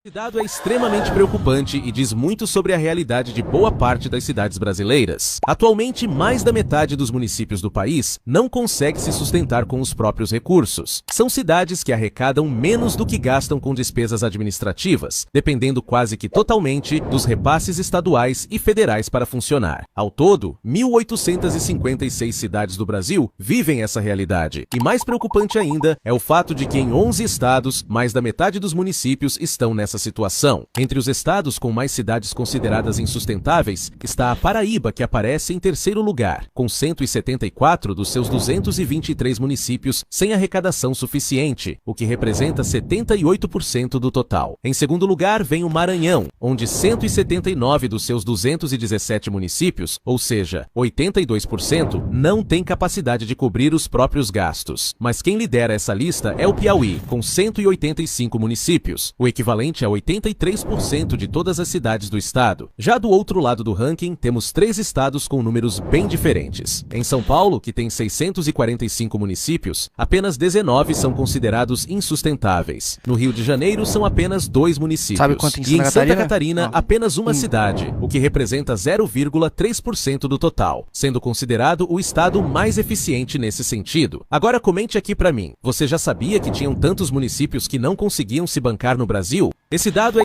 Esse dado é extremamente preocupante e diz muito sobre a realidade de boa parte das cidades brasileiras. Atualmente, mais da metade dos municípios do país não consegue se sustentar com os próprios recursos. São cidades que arrecadam menos do que gastam com despesas administrativas, dependendo quase que totalmente dos repasses estaduais e federais para funcionar. Ao todo, 1.856 cidades do Brasil vivem essa realidade. E mais preocupante ainda é o fato de que em 11 estados, mais da metade dos municípios estão nessa situação. Entre os estados com mais cidades consideradas insustentáveis está a Paraíba, que aparece em terceiro lugar, com 174 dos seus 223 municípios sem arrecadação suficiente, o que representa 78% do total. Em segundo lugar vem o Maranhão, onde 179 dos seus 217 municípios, ou seja, 82%, não tem capacidade de cobrir os próprios gastos. Mas quem lidera essa lista é o Piauí, com 185 municípios, o equivalente a 83% de todas as cidades do estado. Já do outro lado do ranking, temos 3 estados com números bem diferentes. Em São Paulo, que tem 645 municípios, apenas 19 são considerados insustentáveis. No Rio de Janeiro, são apenas 2 municípios. Sabe quanto em e em Santa Catarina, Não. apenas uma cidade, o que representa 0,3% do total, sendo considerado o estado mais eficiente nesse sentido. Agora comente aqui pra mim, você já sabia que tinham tantos municípios que não conseguiam se bancar no Brasil? Esse dado é...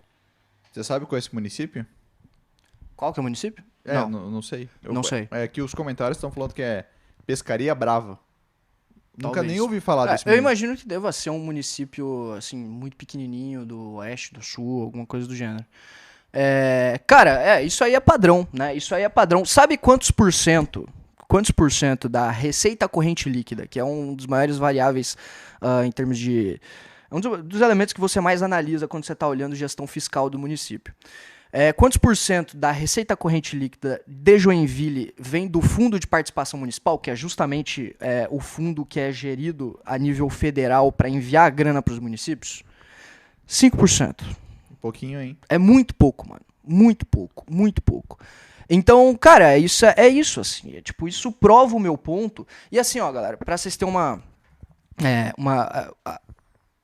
Você sabe qual é esse município? Qual que é o município? Não sei. Não sei. É que os comentários estão falando que é Pescaria Brava. Nunca Talvez. nem ouvi falar desse Eu município. imagino que deva ser um município, assim, muito pequenininho, do oeste, do sul, alguma coisa do gênero. Cara, isso aí é padrão, né? Isso aí é padrão. Sabe quantos por cento da receita corrente líquida, que é um dos maiores variáveis em termos de... É um dos elementos que você mais analisa quando você está olhando gestão fiscal do município. Quantos por cento da receita corrente líquida de Joinville vem do Fundo de Participação Municipal, que é justamente o fundo que é gerido a nível federal para enviar grana para os municípios? 5%. Um pouquinho, hein? É muito pouco, mano. Muito pouco, muito pouco. Então, cara, isso, assim. Tipo, isso prova o meu ponto. E assim, ó, galera, pra vocês terem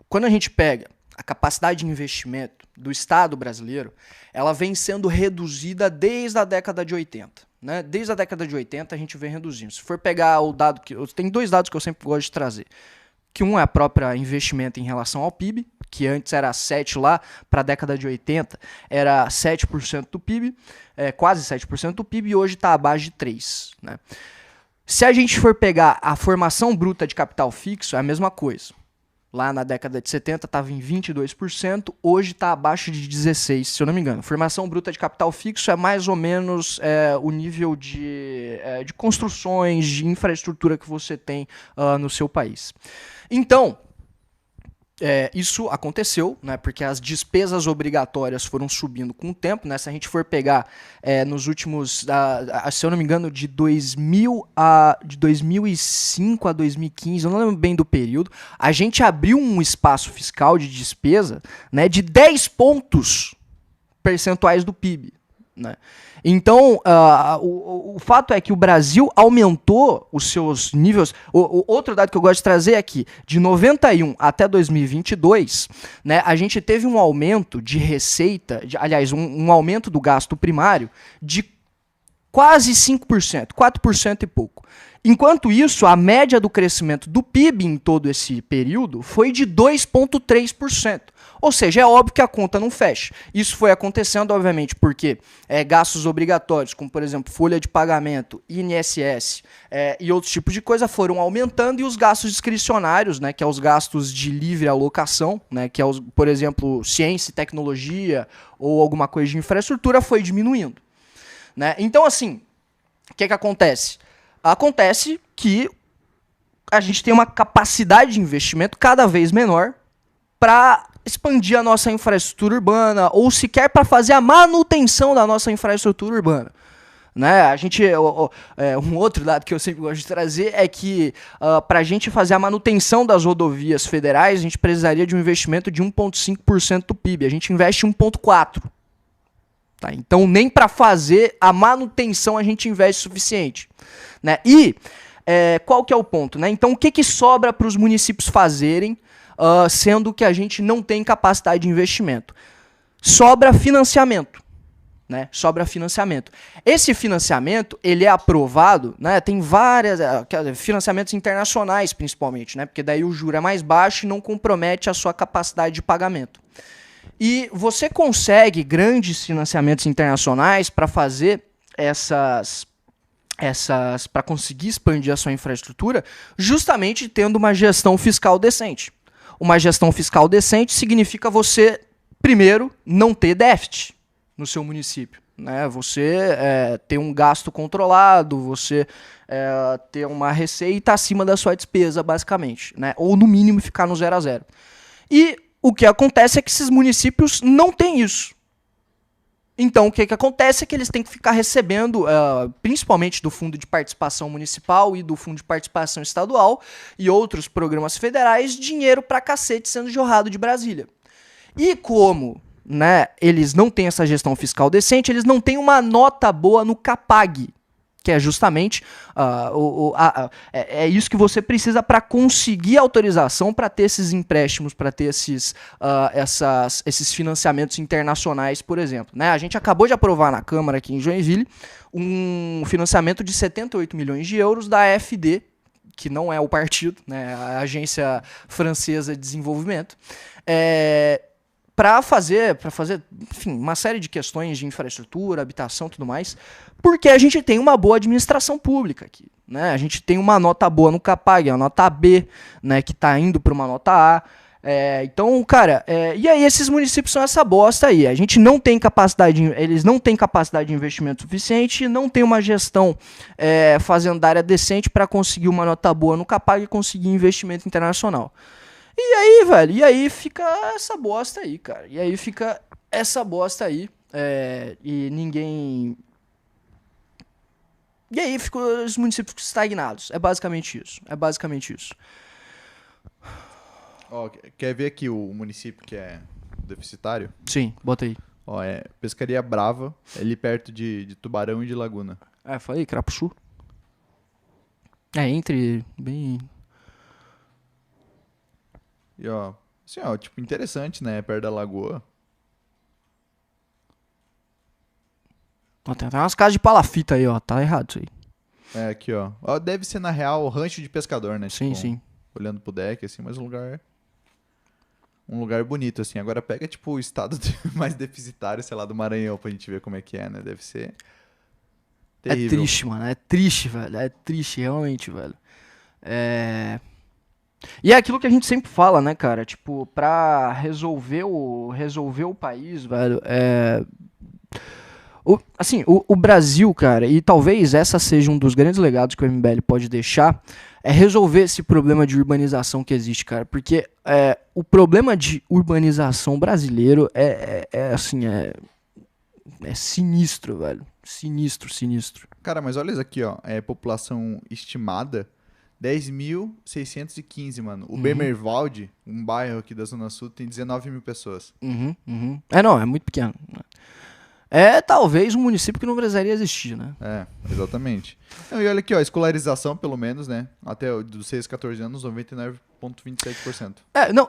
quando a gente pega a capacidade de investimento do Estado brasileiro, ela vem sendo reduzida desde a década de 80. Né? Desde a década de 80 a gente vem reduzindo. Se for pegar o dado tem 2 dados que eu sempre gosto de trazer. Que um é a própria investimento em relação ao PIB, que antes era 7 lá, para a década de 80 era 7% do PIB, quase 7% do PIB, e hoje está abaixo de 3%. Né? Se a gente for pegar a formação bruta de capital fixo, é a mesma coisa. Lá na década de 70 estava em 22%, hoje está abaixo de 16%, se eu não me engano. Formação bruta de capital fixo é mais ou menos o nível de construções, de infraestrutura que você tem no seu país. Então, isso aconteceu, né, porque as despesas obrigatórias foram subindo com o tempo. Né, se a gente for pegar nos últimos, se eu não me engano, de 2005 a 2015, eu não lembro bem do período, a gente abriu um espaço fiscal de despesa, né, de 10 pontos percentuais do PIB. Né? Então, o fato é que o Brasil aumentou os seus níveis. Outro dado que eu gosto de trazer é que, de 91 até 2022, né, a gente teve um aumento de receita, um aumento do gasto primário de quase 5%, 4% e pouco. Enquanto isso, a média do crescimento do PIB em todo esse período foi de 2,3%. Ou seja, é óbvio que a conta não fecha. Isso foi acontecendo, obviamente, porque gastos obrigatórios, como, por exemplo, folha de pagamento, INSS e outros tipos de coisa foram aumentando, e os gastos discricionários, né, que é os gastos de livre alocação, né, que é, por exemplo, ciência e tecnologia ou alguma coisa de infraestrutura, foi diminuindo. Né? Então, assim, o que acontece? Acontece que a gente tem uma capacidade de investimento cada vez menor para expandir a nossa infraestrutura urbana, ou sequer para fazer a manutenção da nossa infraestrutura urbana. Né? A gente, um outro dado que eu sempre gosto de trazer é que para a gente fazer a manutenção das rodovias federais, a gente precisaria de um investimento de 1,5% do PIB. A gente investe 1,4%. Tá? Então, nem para fazer a manutenção a gente investe o suficiente. Né? E qual que é o ponto? Né? Então, o que sobra para os municípios fazerem, sendo que a gente não tem capacidade de investimento? sobra financiamento. Né? Sobra financiamento. Esse financiamento, ele é aprovado, né? Tem várias, financiamentos internacionais principalmente, né? Porque daí o juro é mais baixo e não compromete a sua capacidade de pagamento. E você consegue grandes financiamentos internacionais para fazer para conseguir expandir a sua infraestrutura, justamente tendo uma gestão fiscal decente. Uma gestão fiscal decente significa você, primeiro, não ter déficit no seu município, né? Você ter um gasto controlado, você ter uma receita acima da sua despesa, basicamente, né? Ou no mínimo ficar no 0 a 0. E o que acontece é que esses municípios não têm isso. Então o que acontece é que eles têm que ficar recebendo, principalmente do Fundo de Participação Municipal e do Fundo de Participação Estadual e outros programas federais, dinheiro pra cacete sendo jorrado de Brasília. E como, né, eles não têm essa gestão fiscal decente, eles não têm uma nota boa no CAPAG, que é justamente é isso que você precisa para conseguir autorização para ter esses empréstimos, para ter esses financiamentos internacionais, por exemplo. Né? A gente acabou de aprovar na Câmara aqui em Joinville um financiamento de 78 milhões de euros da AfD, que não é o partido, né, a Agência Francesa de Desenvolvimento, para fazer, enfim, uma série de questões de infraestrutura, habitação e tudo mais, porque a gente tem uma boa administração pública aqui, né? A gente tem uma nota boa no CAPAG, a nota B, né, que está indo para uma nota A. Então, cara, e aí esses municípios são essa bosta aí. A gente não tem capacidade, eles não têm capacidade de investimento suficiente, não tem uma gestão fazendária decente para conseguir uma nota boa no CAPAG e conseguir investimento internacional. E aí, velho, fica essa bosta aí, cara. E ninguém... E aí ficam os municípios estagnados. É basicamente isso. Ó, quer ver aqui o município que é deficitário? Sim, bota aí. Ó, Pescaria Brava, ali perto de Tubarão e de Laguna. Falei, Crapuçu. Entre bem... E ó, assim, ó, tipo, interessante, né? Perto da lagoa. Tem até umas casas de palafita aí, ó. Tá errado isso aí. Aqui, ó. Deve ser, na real, rancho de pescador, né? Sim, tipo, sim. Olhando pro deck, assim, mas um lugar bonito, assim. Agora pega, tipo, o estado mais deficitário, sei lá, do Maranhão pra gente ver como é que é, né? Deve ser terrível. É triste, mano. É triste, velho. É triste, realmente, velho. E é aquilo que a gente sempre fala, né, cara? Tipo, pra resolver o país, velho, o Brasil, cara, e talvez essa seja um dos grandes legados que o MBL pode deixar, é resolver esse problema de urbanização que existe, cara. Porque o problema de urbanização brasileiro é sinistro, velho. Sinistro. Cara, mas olha isso aqui, ó. População estimada... 10.615, mano. O Bemerwald, um bairro aqui da Zona Sul, tem 19 mil pessoas. É muito pequeno. É talvez um município que não precisaria existir, né? Exatamente. E olha aqui, ó, escolarização, pelo menos, né? Até dos 6 a 14 anos, 99,27%.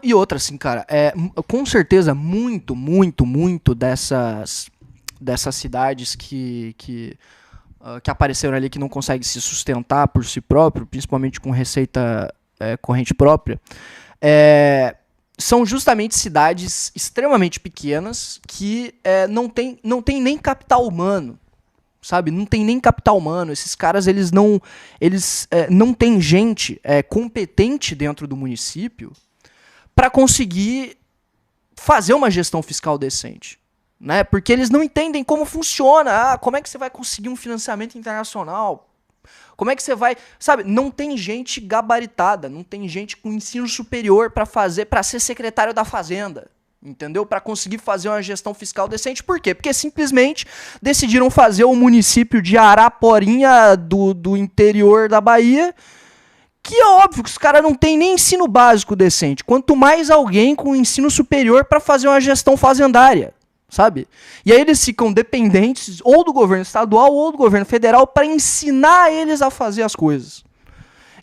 E outra, assim, cara, com certeza muito dessas cidades que apareceram ali que não conseguem se sustentar por si próprio, principalmente com receita corrente própria, são justamente cidades extremamente pequenas que não tem nem capital humano, sabe? Não tem nem capital humano. Esses caras, eles não têm gente competente dentro do município para conseguir fazer uma gestão fiscal decente. Né? Porque eles não entendem como funciona. Como é que você vai conseguir um financiamento internacional? Como é que você vai... Sabe, não tem gente gabaritada, não tem gente com ensino superior para ser secretário da Fazenda, entendeu? Para conseguir fazer uma gestão fiscal decente. Por quê? Porque simplesmente decidiram fazer o município de Araporinha do interior da Bahia, que é óbvio que os caras não têm nem ensino básico decente. Quanto mais alguém com ensino superior para fazer uma gestão fazendária. Sabe? E aí eles ficam dependentes ou do governo estadual ou do governo federal para ensinar eles a fazer as coisas.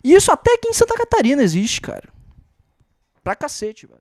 E isso até aqui em Santa Catarina existe, cara. Pra cacete, velho.